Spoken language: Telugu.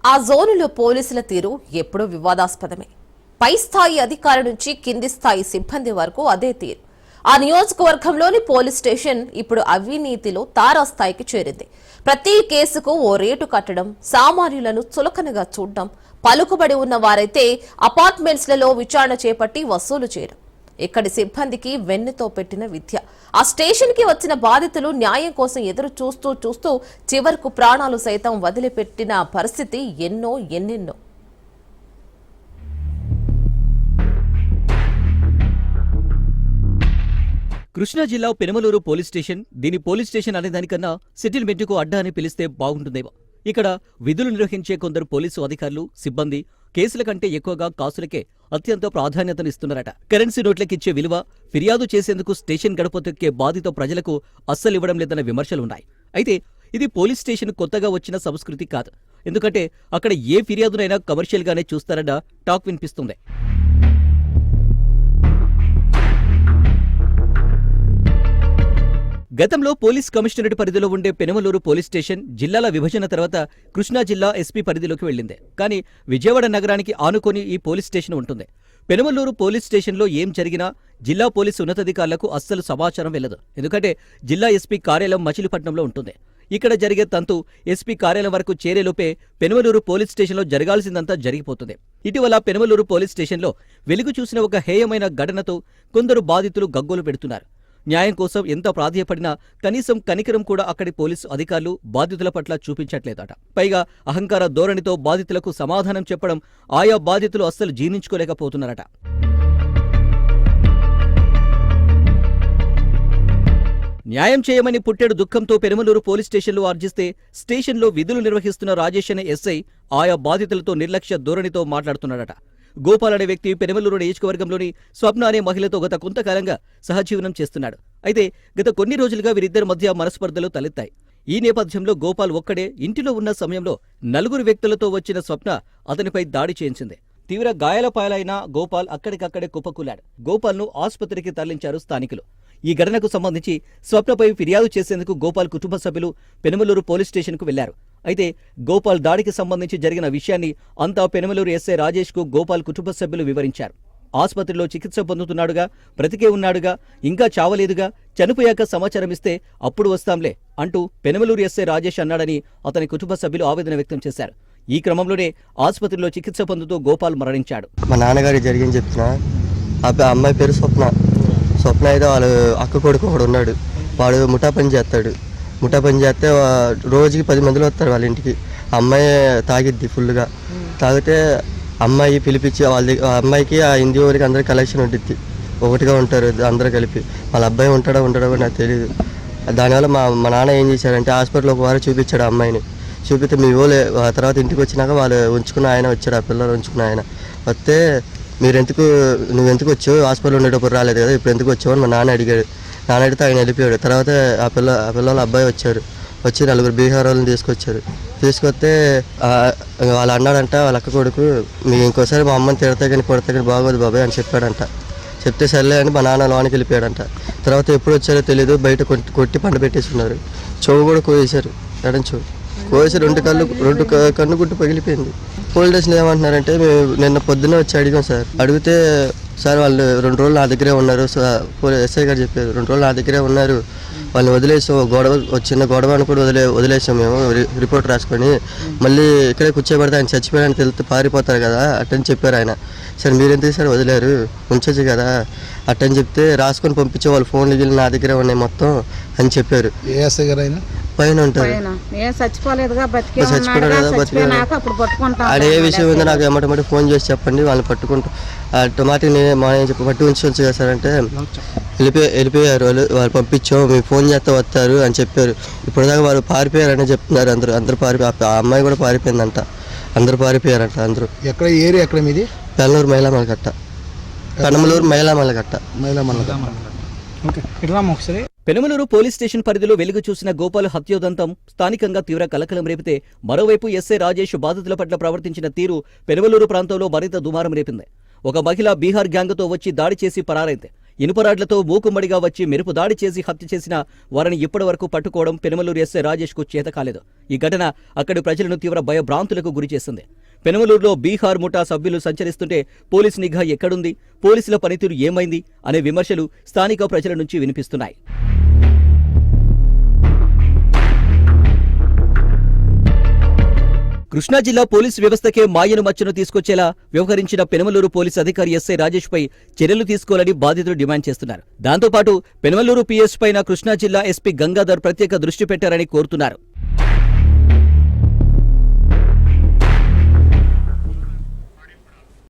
ఆ జోనులో పోలీసుల తీరు ఎప్పుడూ వివాదాస్పదమే. పై స్థాయి అధికారి నుంచి కింది స్థాయి సిబ్బంది వరకు అదే తీరు. ఆ నియోజకవర్గంలోని పోలీస్ స్టేషన్ ఇప్పుడు అవినీతిలో తారాస్థాయికి చేరింది. ప్రతి కేసుకు ఓ రేటు కట్టడం, సామాన్యులను చులకనగా చూడడం, పలుకుబడి ఉన్న వారైతే అపార్ట్మెంట్స్లలో విచారణ చేపట్టి వసూలు చేయడం ఇక్కడి సిబ్బందికి వెన్నుతో పెట్టిన విద్య. ఆ స్టేషన్ కి వచ్చిన బాధితులు న్యాయం కోసం ఎదురు చూస్తూ చివరకు ప్రాణాలు సైతం వదిలిపెట్టిన పరిస్థితి ఎన్నెన్నో. కృష్ణా జిల్లా పెనుమలూరు పోలీస్ స్టేషన్, దీని పోలీస్ స్టేషన్ అనే దానికన్నా సెటిల్మెంట్కు అడ్డా అని పిలిస్తే బాగుంటుందేమో. ఇక్కడ విధులు నిర్వహించే కొందరు పోలీసు అధికారులు, సిబ్బంది కేసుల కంటే ఎక్కువగా కాసులకే అత్యంత ప్రాధాన్యతనిస్తున్నారట. కరెన్సీ నోట్లకిచ్చే విలువ, ఫిర్యాదు చేసేందుకు స్టేషన్ గడప తొక్కే బాధిత ప్రజలకు అస్సలివ్వడం లేదన్న విమర్శలున్నాయి. అయితే ఇది పోలీస్ స్టేషన్ కొత్తగా వచ్చిన సంస్కృతి కాదు. ఎందుకంటే అక్కడ ఏ ఫిర్యాదునైనా కమర్షియల్గానే చూస్తారన్న టాక్ వినిపిస్తుంది. గతంలో పోలీస్ కమిషనరేట్ పరిధిలో ఉండే పెనుమలూరు పోలీస్ స్టేషన్ జిల్లాల విభజన తర్వాత కృష్ణా జిల్లా ఎస్పీ పరిధిలోకి వెళ్లింది. కానీ విజయవాడ నగరానికి ఆనుకొని ఈ పోలీస్ స్టేషన్ ఉంటుంది. పెనుమలూరు పోలీస్ స్టేషన్లో ఏం జరిగినా జిల్లా పోలీసు ఉన్నతాధికారులకు అస్సలు సమాచారం వెళ్లదు. ఎందుకంటే జిల్లా ఎస్పీ కార్యాలయం మచిలీపట్నంలో ఉంటుంది. ఇక్కడ జరిగే తంతు ఎస్పీ కార్యాలయం వరకు చేరేలోపే పెనుమలూరు పోలీస్ స్టేషన్లో జరగాల్సిందంతా జరిగిపోతుంది. ఇటీవల పెనుమలూరు పోలీస్ స్టేషన్లో వెలుగు చూసిన ఒక హేయమైన ఘటనతో కొందరు బాధితులు గగ్గోలు పెడుతున్నారు. న్యాయం కోసం ఎంత ప్రాధేయపడినా కనీసం కనికరం కూడా అక్కడి పోలీసు అధికారులు బాధితుల పట్ల చూపించట్లేదట. పైగా అహంకార ధోరణితో బాధితులకు సమాధానం చెప్పడం ఆయా బాధితులు అస్సలు జీర్ణించుకోలేకపోతున్నారట. న్యాయం చేయమని పుట్టెడు దుఃఖంతో పెనుమలూరు పోలీస్ స్టేషన్లో ఆర్జిస్తే స్టేషన్లో విధులు నిర్వహిస్తున్న రాజేష్ అనే ఎస్ఐ ఆయా బాధితులతో నిర్లక్ష్య ధోరణితో మాట్లాడుతున్నాడట. గోపాల్ అనే వ్యక్తి పెనుమలూరు నియోజకవర్గంలోని స్వప్న అనే మహిళతో గత కొంతకాలంగా సహజీవనం చేస్తున్నాడు. అయితే గత కొన్ని రోజులుగా వీరిద్దరి మధ్య మనస్పర్ధలు తలెత్తాయి. ఈ నేపథ్యంలో గోపాల్ ఒక్కడే ఇంటిలో ఉన్న సమయంలో నలుగురు వ్యక్తులతో వచ్చిన స్వప్న అతనిపై దాడి చేయించింది. తీవ్ర గాయాలపాలైన గోపాల్ అక్కడికక్కడే కుప్పకూలాడు. గోపాల్ను ఆసుపత్రికి తరలించారు స్థానికులు. ఈ ఘటనకు సంబంధించి స్వప్నపై ఫిర్యాదు చేసేందుకు గోపాల్ కుటుంబ సభ్యులు పెనుమలూరు పోలీస్ స్టేషన్కు వెళ్లారు. అయితే గోపాల్ దాడికి సంబంధించి జరిగిన విషయాన్ని అంతా పెనుమలూరు ఎస్ఐ రాజేష్కు గోపాల్ కుటుంబ సభ్యులు వివరించారు. ఆసుపత్రిలో చికిత్స పొందుతున్నాడుగా, బ్రతికే ఉన్నాడుగా, ఇంకా చావలేదుగా, చనిపోయాక సమాచారం ఇస్తే అప్పుడు వస్తాంలే అంటూ పెనుమలూరు ఎస్ఐ రాజేష్ అన్నాడని అతని కుటుంబ సభ్యులు ఆవేదన వ్యక్తం చేశారు. ఈ క్రమంలోనే ఆసుపత్రిలో చికిత్స పొందుతూ గోపాల్ మరణించాడు. మా నాన్నగారికి జరిగింది చెప్తున్నా. అమ్మాయి పేరు స్వప్న. స్వప్న అయితే వాళ్ళ అక్క కొడుకు ఒకడు ఉన్నాడు. వాడు ముఠా పని చేస్తాడు. ముఠా పని చేస్తే రోజుకి 10 మందిలో వస్తారు వాళ్ళ ఇంటికి. అమ్మాయి తాగిద్ది ఫుల్గా. తాగితే అమ్మాయి పిలిపించి అమ్మాయికి ఆ హిందీ ఊరికి అందరికి కలెక్షన్ ఉంటుంది. ఒకటిగా ఉంటారు అందరూ కలిపి. వాళ్ళ అబ్బాయి ఉంటాడో కూడా నాకు తెలియదు. దానివల్ల మా నాన్న ఏం చేశారంటే హాస్పిటల్ ఒక వారం చూపించాడు అమ్మాయిని. చూపిస్తే మీ ఊళ్ళే తర్వాత ఇంటికి వచ్చినాక వాళ్ళు ఉంచుకున్న ఆయన వచ్చాడు. ఆ పిల్లలు ఉంచుకున్న ఆయన వస్తే నువ్వెందుకు వచ్చావు, హాస్పిటల్ ఉండేటప్పుడు రాలేదు కదా, ఇప్పుడు ఎందుకు వచ్చావు అని మా నాన్న అడిగాడు. నాన్న అడిగితే ఆయన వెళ్ళిపోయాడు. తర్వాత ఆ పిల్లల అబ్బాయి వచ్చి 4 బీహార్ వాళ్ళని తీసుకొస్తే వాళ్ళు అన్నాడంట వాళ్ళ అక్క కొడుకు, మీకు ఇంకోసారి మా అమ్మని తిడతా కానీ కొడతా కానీ బాగోదు బాబాయ్ అని చెప్పాడంట. చెప్తే సర్లే అని మా నాన్న లోనికి వెళ్ళిపోయాడంట. తర్వాత ఎప్పుడు వచ్చారో తెలియదు, బయట కొట్టి పండ పెట్టేసుకున్నారు. చెవు కూడా కోసేశారు, ఎడం చెవు కోసి 2 కన్ను గుట్టు పగిలిపోయింది. పోలీస్ స్టేషన్ ఏమంటున్నారంటే మేము నిన్న పొద్దున్నే వచ్చి అడిగాం సార్. అడిగితే సార్ వాళ్ళు 2 రోజులు నా దగ్గరే ఉన్నారు. ఎస్ఐ గారు చెప్పారు 2 రోజులు నా దగ్గరే ఉన్నారు, వాళ్ళని వదిలేసాం. చిన్న గొడవ అని కూడా వదిలేసాం మేము రిపోర్ట్ రాసుకొని. మళ్ళీ ఇక్కడే కూర్చోబెడితే ఆయన చచ్చిపోయాడని తెలిస్తే పారిపోతారు కదా అట్టని చెప్పారు ఆయన. సరే మీరెందుకు సార్ వదిలేరు, ఉంచచ్చు కదా అట్టని చెప్తే రాసుకొని పంపించే వాళ్ళు ఫోన్లు గిల్లి నా దగ్గరే ఉన్నాయి మొత్తం అని చెప్పారు. పైన ఉంటారు ఆయన ఏ విషయం ఉందో నాకు ఎమ్మటమ్మటి ఫోన్ చేసి చెప్పండి, వాళ్ళని పట్టుకుంటూ టొమాటో పట్టు ఉంచవచ్చు కదా సార్ అంటే వెళ్ళిపోయారు. వాళ్ళు పంపించాం, మేము ఫోన్ చేస్తే వస్తారు అని చెప్పారు. ఇప్పటిదాకా వాళ్ళు పారిపోయారని చెప్తున్నారు. అందరూ ఆ అమ్మాయి కూడా పారిపోయిందంట. అందరూ పారిపోయారంట. అందరూ ఎక్కడ ఏరియా ఎక్కడ మీది? పెనుమలూరు మైలామలకట్ట. పెనుమలూరు మైలామలకట్ట. పెనుమలూరు పోలీస్ స్టేషన్ పరిధిలో వెలుగు చూసిన గోపాల్ హత్యోదంతం స్థానికంగా తీవ్ర కలకలం రేపితే, మరోవైపు ఎస్ఐ రాజేష్ బాధితుల పట్ల ప్రవర్తించిన తీరు పెనుమలూరు ప్రాంతంలో మరింత దుమారం రేపింది. ఒక మహిళ బీహార్ గ్యాంగ్తో వచ్చి దాడి చేసి పరారైంది. ఇనుపరాడ్లతో మూకుమ్మడిగా వచ్చి మెరుపు దాడి చేసి హత్య చేసిన వారిని ఇప్పటివరకు పట్టుకోవడం పెనమలూరు ఎస్ఐ రాజేష్కు చేత కాలేదు. ఈ ఘటన అక్కడి ప్రజలను తీవ్ర భయభ్రాంతులకు గురిచేసింది. పెనమలూరులో బీహార్ ముఠా సభ్యులు సంచరిస్తుంటే పోలీసు నిఘా ఎక్కడుంది, పోలీసుల పనితీరు ఏమైంది అనే విమర్శలు స్థానిక ప్రజల నుంచి వినిపిస్తున్నాయి. కృష్ణా జిల్లా పోలీసు వ్యవస్థకే మాయను మచ్చను తీసుకొచ్చేలా వ్యవహరించిన పెనమలూరు పోలీసు అధికారి ఎస్ఐ రాజేష్ పై చర్యలు తీసుకోవాలని బాధితులు డిమాండ్ చేస్తున్నారు. దాంతోపాటు పెనమలూరు పీఎస్ పైన కృష్ణా జిల్లా ఎస్పీ గంగాధర్ ప్రత్యేక దృష్టి పెట్టారని కోరుతున్నారు.